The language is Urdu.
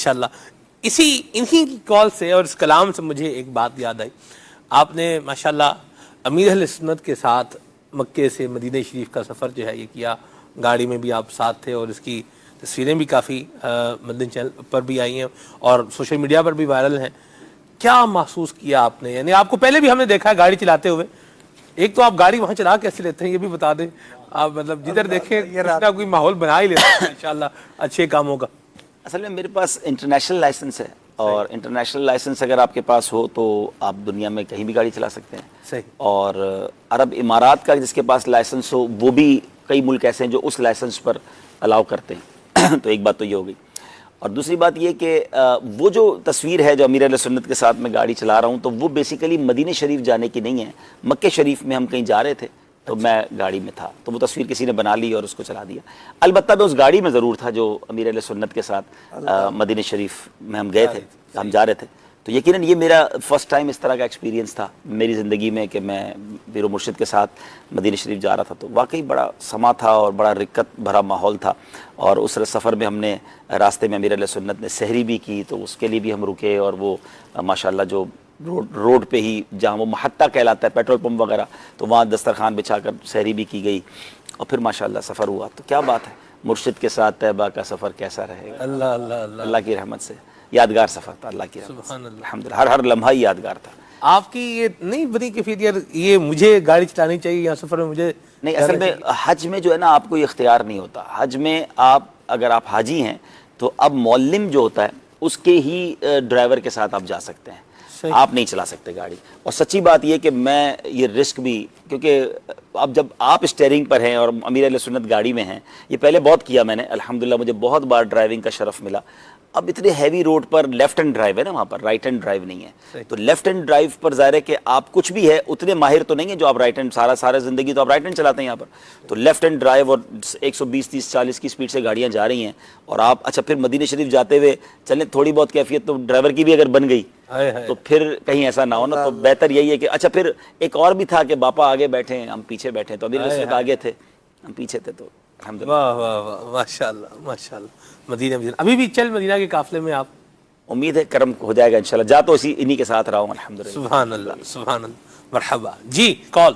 ماشاءاللہ. انہی کال سے اور اس کلام سے مجھے ایک بات یاد آئی. آپ نے ماشاءاللہ امیر اہل سنت کے ساتھ مکے سے مدینہ شریف کا سفر جو ہے یہ کیا. گاڑی میں بھی آپ ساتھ تھے اور اس کی تصویریں بھی کافی مدنی چینل پر بھی آئی ہیں اور سوشل میڈیا پر بھی وائرل ہیں. کیا محسوس کیا آپ نے؟ یعنی آپ کو پہلے بھی ہم نے دیکھا ہے گاڑی چلاتے ہوئے. ایک تو آپ گاڑی وہاں چلا کیسے لیتے ہیں یہ بھی بتا دیں. آپ مطلب جدھر دیکھیں کچھ نہ کوئی ماحول بنا ہی لیتے ہیں انشاءاللہ اچھے کاموں کا. اصل میں میرے پاس انٹرنیشنل لائسنس ہے اور انٹرنیشنل لائسنس اگر آپ کے پاس ہو تو آپ دنیا میں کہیں بھی گاڑی چلا سکتے ہیں. صحیح. اور عرب امارات کا جس کے پاس لائسنس ہو وہ بھی کئی ملک ایسے ہیں جو اس لائسنس پر الاؤ کرتے ہیں. تو ایک بات تو یہ ہو گئی. اور دوسری بات یہ کہ وہ جو تصویر ہے جو امیر اہل سنت کے ساتھ میں گاڑی چلا رہا ہوں تو وہ بیسیکلی مدینہ شریف جانے کی نہیں ہے. مکہ شریف میں ہم کہیں جا رہے تھے تو میں گاڑی میں تھا تو وہ تصویر کسی نے بنا لی اور اس کو چلا دیا. البتہ میں اس گاڑی میں ضرور تھا جو امیر اہل سنت کے ساتھ مدینہ شریف میں ہم گئے تھے, ہم جا رہے تھے. تو یقیناً یہ میرا فرسٹ ٹائم اس طرح کا ایکسپیرینس تھا میری زندگی میں کہ میں پیر و مرشد کے ساتھ مدینہ شریف جا رہا تھا. تو واقعی بڑا سما تھا اور بڑا رکت بھرا ماحول تھا. اور اس سفر میں ہم نے راستے میں امیر اہل سنت نے سحری بھی کی تو اس کے لیے بھی ہم رکے. اور وہ ماشاءاللہ جو روڈ پہ ہی جہاں وہ محطہ کہلاتا ہے پیٹرول پمپ وغیرہ تو وہاں دسترخوان بچھا کر سحری بھی کی گئی. اور پھر ماشاءاللہ سفر ہوا. تو کیا بات ہے, مرشد کے ساتھ طیبہ کا سفر کیسا رہے گا. اللہ اللہ اللہ اللہ کی رحمت سے یادگار سفر تھا. اللہ کی رحمت سے سبحان اللہ. الحمدللہ ہر لمحہ ہی یادگار تھا. آپ کی یہ نہیں بنی کہ پھر یار یہ مجھے گاڑی چلانی چاہیے یا سفر میں مجھے نہیں, اصل میں حج میں جو ہے نا آپ کو یہ اختیار نہیں ہوتا. حج میں آپ اگر آپ حاجی ہیں تو اب معلم جو ہوتا ہے اس کے ہی ڈرائیور کے ساتھ آپ جا سکتے ہیں, آپ نہیں چلا سکتے گاڑی. اور سچی بات یہ کہ میں یہ رسک بھی کیونکہ اب جب آپ اسٹیئرنگ پر ہیں اور امیر اہل سنت گاڑی میں ہیں, یہ پہلے بہت کیا میں نے الحمدللہ مجھے بہت بار ڈرائیونگ کا شرف ملا. اب اتنے ہیوی روڈ پر لیفٹ ہینڈ ڈرائیو ہے نا, وہاں پر رائٹ ہینڈ ڈرائیو نہیں ہے. تو لیفٹ ہینڈ ڈرائیو پر ظاہر ہے کہ آپ کچھ بھی ہے اتنے ماہر تو نہیں ہے جو آپ رائٹ ہینڈ سارا زندگی تو آپ رائٹ ہینڈ چلاتے ہیں یہاں پر. تو لیفٹ ہینڈ ڈرائیو اور 120 30 40 کی سپیڈ سے گاڑیاں جا رہی ہیں اور آپ اچھا پھر مدینہ شریف جاتے ہوئے چلیں تھوڑی بہت کیفیت تو ڈرائیور کی بھی اگر بن گئی تو پھر کہیں ایسا نہ ہونا. تو بہتر یہی ہے کہ اچھا پھر ایک اور بھی تھا کہ باپا آگے بیٹھے ہیں ہم پیچھے بیٹھے, تو امیر اہل سنت آگے تھے ہم پیچھے تھے. تو الحمدللہ واہ واہ واہ ماشاءاللہ ماشاءاللہ. مدینہ ابھی بھی چل مدینہ کے قافلے میں آپ؟ امید ہے کرم ہو جائے گا انشاءاللہ. جا تو انہی کے ساتھ رہا ہوں الحمدللہ. سبحان اللہ سبحان اللہ. مرحبا جی. کال